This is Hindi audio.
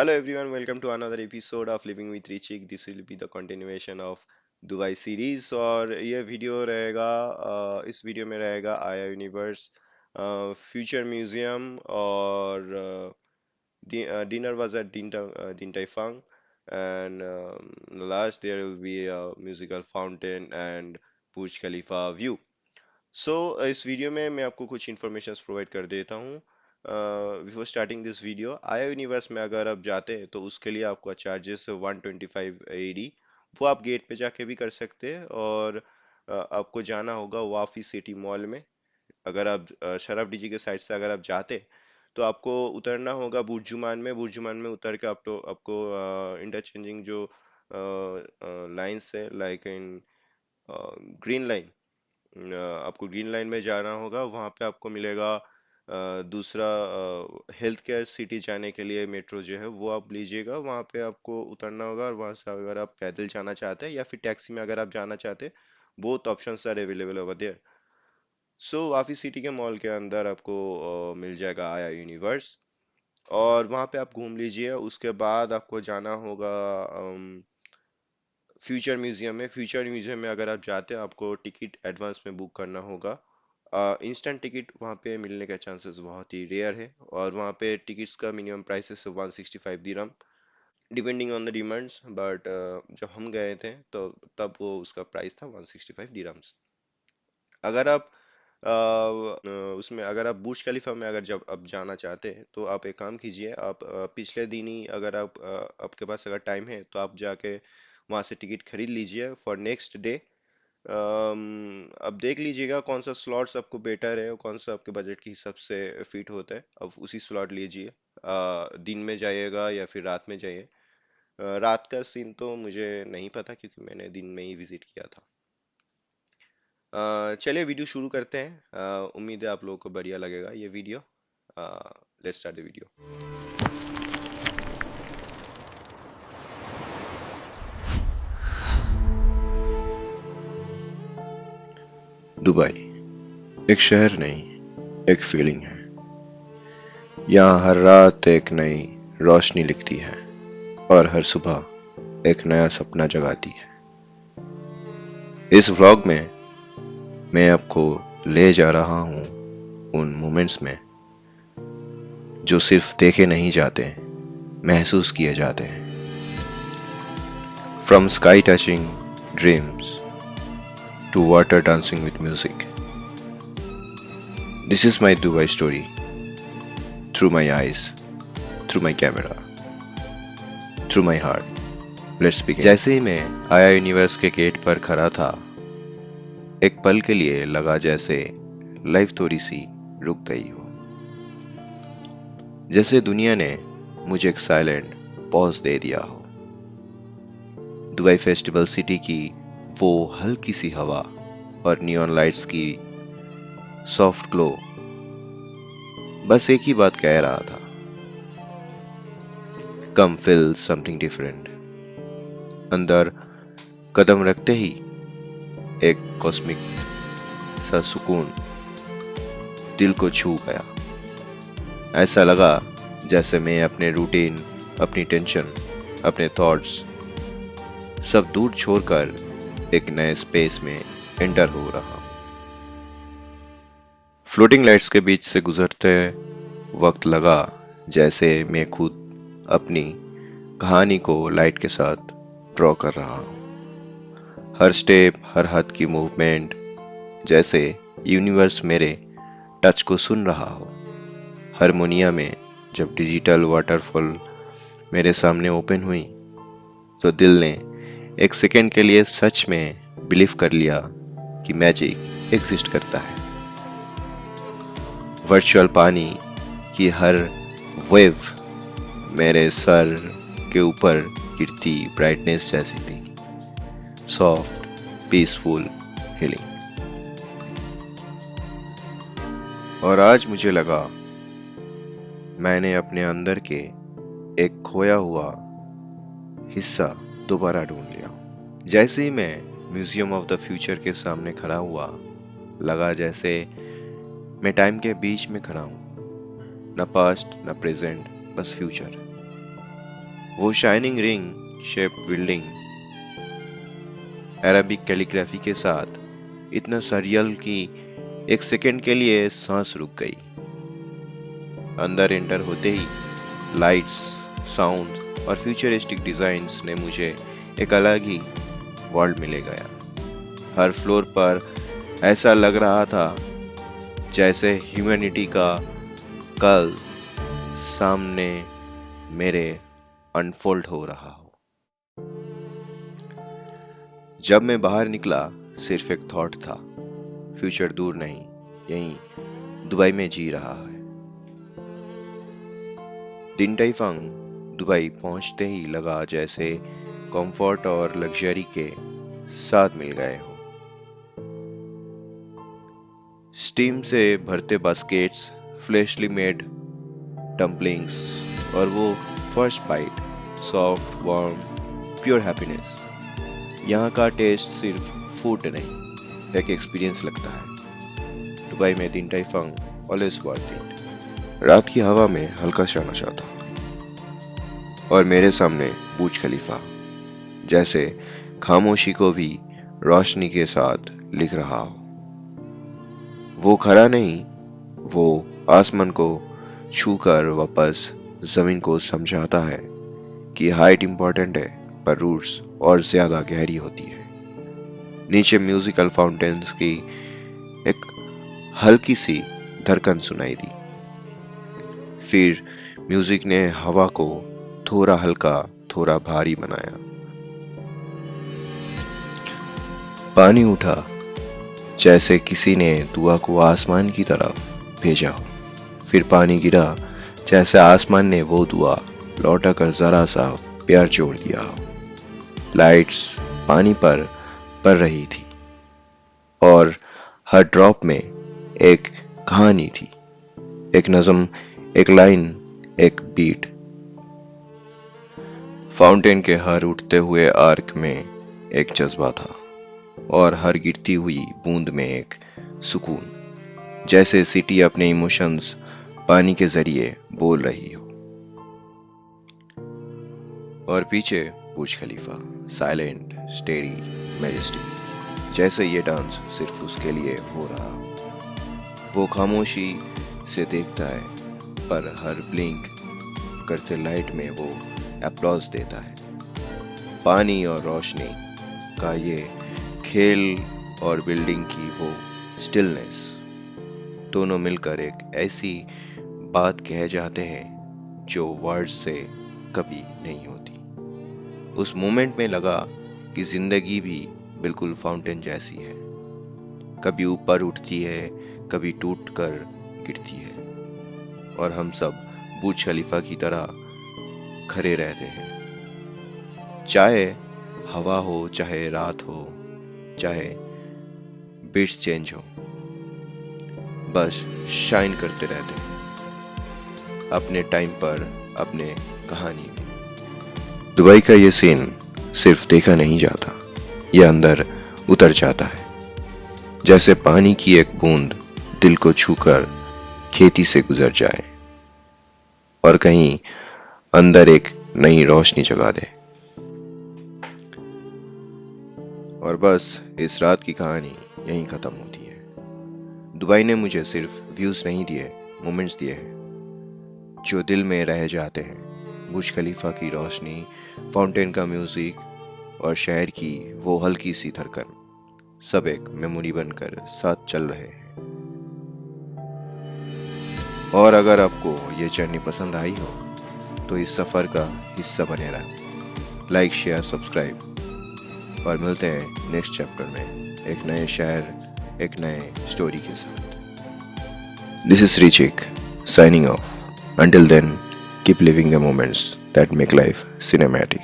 Hello everyone, welcome to another episode of Living with Richik. This will be the continuation of Dubai series और ये वीडियो रहेगा इस वीडियो में रहेगा आया यूनिवर्स फ्यूचर म्यूजियम और dinner was at Din Tai Fung and last there will be a musical fountain and Burj Khalifa view. सो इस वीडियो में मैं आपको कुछ इन्फॉर्मेशन प्रोवाइड कर देता हूँ बिफोर स्टार्टिंग दिस वीडियो आया यूनिवर्स में अगर आप जाते हैं तो उसके लिए आपका चार्जेस 125 AED वो आप गेट पे जाके भी कर सकते हैं और आपको जाना होगा वाफी सिटी मॉल में अगर आप शराफ डीजी के साइड से अगर आप जाते तो आपको उतरना होगा बुर्जुमान में उतर के आपको इंटरचेंजिंग जो लाइंस है लाइक इन ग्रीन लाइन आपको ग्रीन लाइन में जाना होगा वहाँ पे आपको मिलेगा दूसरा हेल्थ केयर सिटी जाने के लिए मेट्रो जो है वो आप लीजिएगा वहाँ पे आपको उतरना होगा और वहाँ से अगर आप पैदल जाना चाहते हैं या फिर टैक्सी में अगर आप जाना चाहते हैं both options are available over there so Wafi city के मॉल के अंदर आपको मिल जाएगा आया यूनिवर्स और वहाँ पे आप घूम लीजिए उसके बाद आपको जाना होगा फ्यूचर म्यूजियम में अगर आप जाते हैं आपको टिकट एडवांस में बुक करना होगा इंस्टेंट टिकट वहाँ पे मिलने का चांसेस बहुत ही रेयर है और वहाँ पे टिकट्स का मिनिमम प्राइस है 165 dirham depending on the demands but जब हम गए थे तो तब वो उसका प्राइस था 165 दिरहम्स अगर आप उसमें अगर आप बुर्ज खलीफा में अगर जब आप जाना चाहते हैं तो आप एक काम कीजिए आप पिछले दिन ही अगर आपके पास अगर टाइम है तो आप जाके वहाँ से टिकट खरीद लीजिए फॉर नेक्स्ट डे अब देख लीजिएगा कौन सा स्लॉट्स आपको बेटर है और कौन सा आपके बजट के हिसाब से फिट होता है अब उसी स्लॉट लीजिए दिन में जाइएगा या फिर रात में जाइए रात का सीन तो मुझे नहीं पता क्योंकि मैंने दिन में ही विजिट किया था चलिए वीडियो शुरू करते हैं उम्मीद है आप लोगों को बढ़िया लगेगा ये video let's start the video Dubai एक शहर नहीं, एक फीलिंग है। यहाँ हर रात एक नई रोशनी लिखती है और हर सुबह एक नया सपना जगाती है। इस व्लॉग में मैं आपको ले जा रहा हूँ उन मोमेंट्स में जो सिर्फ देखे नहीं जाते, महसूस किए जाते हैं। From sky touching dreams to water dancing with music. This is my Dubai story, through my eyes, through my camera, through my heart. Let's begin. जैसे ही मैं आया यूनिवर्स के गेट पर खड़ा था, एक पल के लिए लगा जैसे लाइफ थोड़ी सी रुक गई हो, जैसे दुनिया ने मुझे एक साइलेंट पॉज दे दिया हो। दुबई फेस्टिवल सिटी की वो हल्की सी हवा और नियॉन लाइट्स की सॉफ्ट ग्लो बस एक ही बात कह रहा था, कम फील समथिंग डिफरेंट। अंदर कदम रखते ही एक कॉस्मिक सा सुकून दिल को छू गया। ऐसा लगा जैसे मैं अपने रूटीन, अपनी टेंशन, अपने थॉट्स सब दूर छोड़कर एक नए स्पेस में एंटर हो रहा हूं। फ्लोटिंग लाइट्स के बीच से गुजरते वक्त लगा जैसे मैं खुद अपनी कहानी को लाइट के साथ ड्रॉ कर रहा हूं। हर स्टेप, हर हाथ की मूवमेंट जैसे यूनिवर्स मेरे टच को सुन रहा हो। हारमोनिया में जब डिजिटल वाटरफॉल मेरे सामने ओपन हुई तो दिल ने एक सेकेंड के लिए सच में बिलीव कर लिया कि मैजिक एग्जिस्ट करता है। वर्चुअल पानी की हर वेव मेरे सर के ऊपर गिरती ब्राइटनेस जैसी थी, सॉफ्ट, पीसफुल, हीलिंग। और आज मुझे लगा मैंने अपने अंदर के एक खोया हुआ हिस्सा दोबारा ढूंढ लिया। जैसे ही मैं म्यूजियम ऑफ द फ्यूचर के सामने खड़ा हुआ, लगा जैसे मैं टाइम के बीच में खड़ा हूं, न पास्ट न प्रेजेंट, बस फ्यूचर। वो shining ring shape building Arabic calligraphy के साथ इतना सरियल कि एक सेकंड के लिए सांस रुक गई। अंदर एंटर होते ही लाइट्स, साउंड और फ्यूचरिस्टिक डिजाइन्स ने मुझे एक अलग ही वर्ल्ड में ले गया। हर फ्लोर पर ऐसा लग रहा था जैसे ह्यूमैनिटी का कल सामने मेरे अनफोल्ड हो रहा हो। जब मैं बाहर निकला सिर्फ एक थॉट था, फ्यूचर दूर नहीं, यहीं दुबई में जी रहा है। दिन टाइफंग दुबई पहुंचते ही लगा जैसे कंफर्ट और लग्जरी के साथ मिल गए हो। स्टीम से भरते बास्केट्स, फ्रेशली मेड डम्पलिंग्स और वो first bite, soft warm pure happiness. यहाँ का टेस्ट सिर्फ फूड नहीं, एक एक्सपीरियंस लगता है। दुबई में दिन टाइफंग ऑलवेज वर्थ इट। रात की हवा में हल्का सा नशा था और मेरे सामने बुर्ज खलीफा जैसे खामोशी को भी रोशनी के साथ लिख रहा हो। वो खड़ा नहीं, वो आसमान को छूकर वापस जमीन को समझाता है कि हाइट इंपॉर्टेंट है पर रूट्स और ज्यादा गहरी होती है। नीचे म्यूजिकल फाउंटेन्स की एक हल्की सी धड़कन सुनाई दी। फिर म्यूजिक ने हवा को थोड़ा हल्का, थोड़ा भारी बनाया। पानी उठा जैसे किसी ने दुआ को आसमान की तरफ भेजा हो। फिर पानी गिरा जैसे आसमान ने वो दुआ लौटा कर जरा सा प्यार जोड़ दिया हो। लाइट्स पानी पर पड़ रही थी और हर ड्रॉप में एक कहानी थी, एक नज़म, एक लाइन, एक बीट। फाउंटेन के हर उठते हुए आर्क में एक जज्बा था और हर गिरती हुई बूंद में एक सुकून, जैसे सिटी अपने इमोशंस पानी के जरिए बोल रही हो। और पीछे बुर्ज खलीफा, साइलेंट, स्टेडी, मैजेस्टिक, जैसे ये डांस सिर्फ उसके लिए हो रहा हो। वो खामोशी से देखता है पर हर ब्लिंक करते लाइट में वो अप्लॉज देता है। पानी और रोशनी का ये खेल और बिल्डिंग की वो स्टिलनेस, दोनों मिलकर एक ऐसी बात कह जाते हैं जो वर्ड्स से कभी नहीं होती। उस मोमेंट में लगा कि जिंदगी भी बिल्कुल फाउंटेन जैसी है, कभी ऊपर उठती है, कभी टूट कर गिरती है और हम सब बुर्ज खलीफा की तरह खड़े रहते हैं। चाहे हवा हो, चाहे रात हो, चाहे बीट्स चेंज हो, बस शाइन करते रहते हैं अपने टाइम पर, अपने कहानी में। दुबई का ये सीन सिर्फ देखा नहीं जाता, ये अंदर उतर जाता है, जैसे पानी की एक बूंद दिल को छूकर खेती से गुजर जाए और कहीं अंदर एक नई रोशनी जगा दे। और बस इस रात की कहानी यहीं खत्म होती है। दुबई ने मुझे सिर्फ व्यूज नहीं दिए, मोमेंट्स दिए हैं जो दिल में रह जाते हैं। बुर्ज खलीफा की रोशनी, फाउंटेन का म्यूजिक और शहर की वो हल्की सी धड़कन, सब एक मेमोरी बनकर साथ चल रहे हैं। और अगर आपको ये जर्नी पसंद आई हो तो इस सफर का हिस्सा बने रहें। लाइक, शेयर, सब्सक्राइब और मिलते हैं नेक्स्ट चैप्टर में एक नए शहर, एक नए स्टोरी के साथ। This is Richik signing off. Until then, keep living the moments that make life cinematic.